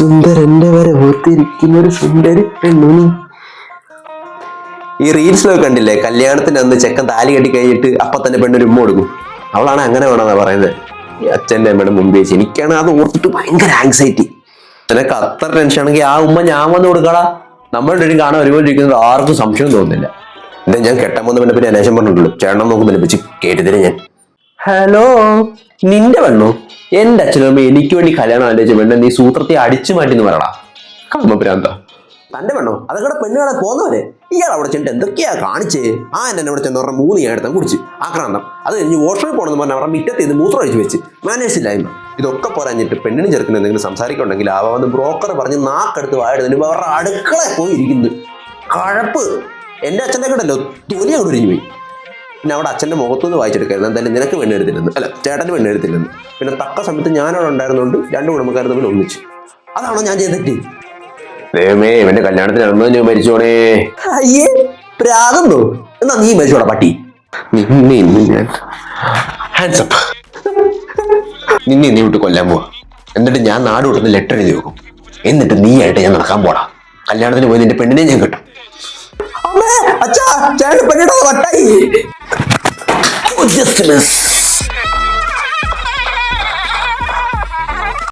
സുന്ദരന്റെ വരെ ഓർത്തിരിക്കുന്ന ഒരു സുന്ദരി പെണ്ണുനി. ഈ റീൽസിലൊക്കെ കണ്ടില്ലേ, കല്യാണത്തിന് അന്ന് ചെക്കൻ താലി കെട്ടി കഴിഞ്ഞിട്ട് അപ്പൊ തന്നെ പെണ്ണൊരു ഉമ്മ കൊടുക്കും. അവളാണ് അങ്ങനെ വേണമെന്നാ പറയുന്നത്. ഈ അച്ഛൻ്റെ അമ്മയുടെ മുമ്പ് വെച്ച് എനിക്കാണ് അത് ഓർത്തിട്ട് ഭയങ്കര ആങ്സൈറ്റി. നിനക്ക് അത്ര ടെൻഷൻ ആണെങ്കിൽ ആ ഉമ്മ ഞാൻ വന്ന് കൊടുക്കടാ. നമ്മളുടെ ഒരു കാണാൻ ഒരുപോലെ ഇരിക്കുന്നത് ആർക്കും സംശയം തോന്നുന്നില്ല. എന്താ ഞാൻ കെട്ടാൻ പോകുന്ന പെണ്ണെ പറ്റി അന്വേഷണം പറഞ്ഞിട്ടുള്ളൂ. ചേട്ടൻ നോക്കുന്നില്ല വെച്ച് കേട്ടില്ല ഞാൻ. ഹലോ, നിന്റെ പെണ്ണോ? എന്റെ അച്ഛനും അമ്മ എനിക്ക് വേണ്ടി കല്യാണം ആലോചിച്ച പെണ്ണെ നീ സൂത്രത്തെ അടിച്ചു മാറ്റിന്ന് പറയടാ. കമ്മപുരാന്ത. തന്റെ പെണ്ണോ? അതൊക്കെ പെണ്ണുകളെ പോന്നവരെ. ഇയാൾ അവിടെ ചെന്നിട്ട് എന്തൊക്കെയാ കാണിച്ചേ? എന്നെ അവിടെ ചെന്ന് പറഞ്ഞ 3 ഞാൻ എടുത്താൽ കുടിച്ച് ആക്രാന്തം. അത് കഴിഞ്ഞ് വാഷ്റൂമിൽ പോകണമെന്ന് പറഞ്ഞാൽ അവരുടെ മിറ്റത്ത് നിന്ന് മൂത്രം ഒഴിച്ച് വെച്ച് മാനേഴ്സ് ഇല്ലായ്മ. ഇതൊക്കെ പറഞ്ഞിട്ട് പെണ്ണിന് ചെറുക്കുന്ന എന്തെങ്കിലും സംസാരിക്കുന്നുണ്ടെങ്കിൽ ആവാന്ന് ബ്രോക്കർ പറഞ്ഞ് നാക്കെടുത്ത് വായിടുന്നതിന് അവരുടെ അടുക്കളയിൽ പോയി ഇരിക്കുന്നത് കഴപ്പ്. എൻ്റെ അച്ഛൻ്റെ കണ്ടല്ലോ തൊലി അങ്ങോട്ട് ഉരിഞ്ഞു പോയി. പിന്നെ അവിടെ അച്ഛൻ്റെ മുഖത്തുനിന്ന് വായിച്ചെടുക്കരുത്, എന്തായാലും നിനക്ക് പെണ്ണെടുത്തില്ലെന്ന്, അല്ല ചേട്ടന് പെണ്ണെടുത്തില്ലെന്ന്. പിന്നെ തക്ക സമയത്ത് ഞാനവിടെ ഉണ്ടായിരുന്നുകൊണ്ട് 2 കുടുംബക്കാർ തമ്മിൽ ഒന്നിച്ചു. അതാണോ ഞാൻ ചെയ്തിട്ട്? ദൈവമേ, ഇവന്റെ കല്യാണത്തിന് അന്ന് ഞാൻ മരിച്ചോണേ. അയ്യേ, പ്രാകുന്നു. എന്നാ നീ മരിച്ചോടാ പട്ടി. നിന്നെ നീ വിട്ട് കൊല്ലാൻ പോവാ. എന്നിട്ട് ഞാൻ നാട് വിട്ടുന്ന ലെറ്റർ എഴുതി വെക്കും. എന്നിട്ട് നീ ആയിട്ട് ഞാൻ നടക്കാൻ പോടാ. കല്യാണത്തിന് പോയി നിന്റെ പെണ്ണിനെ ഞാൻ കിട്ടും. അച്ഛാ, ചേട്ടൻ പെണ്ണിടാ വട്ടായി. Just miss.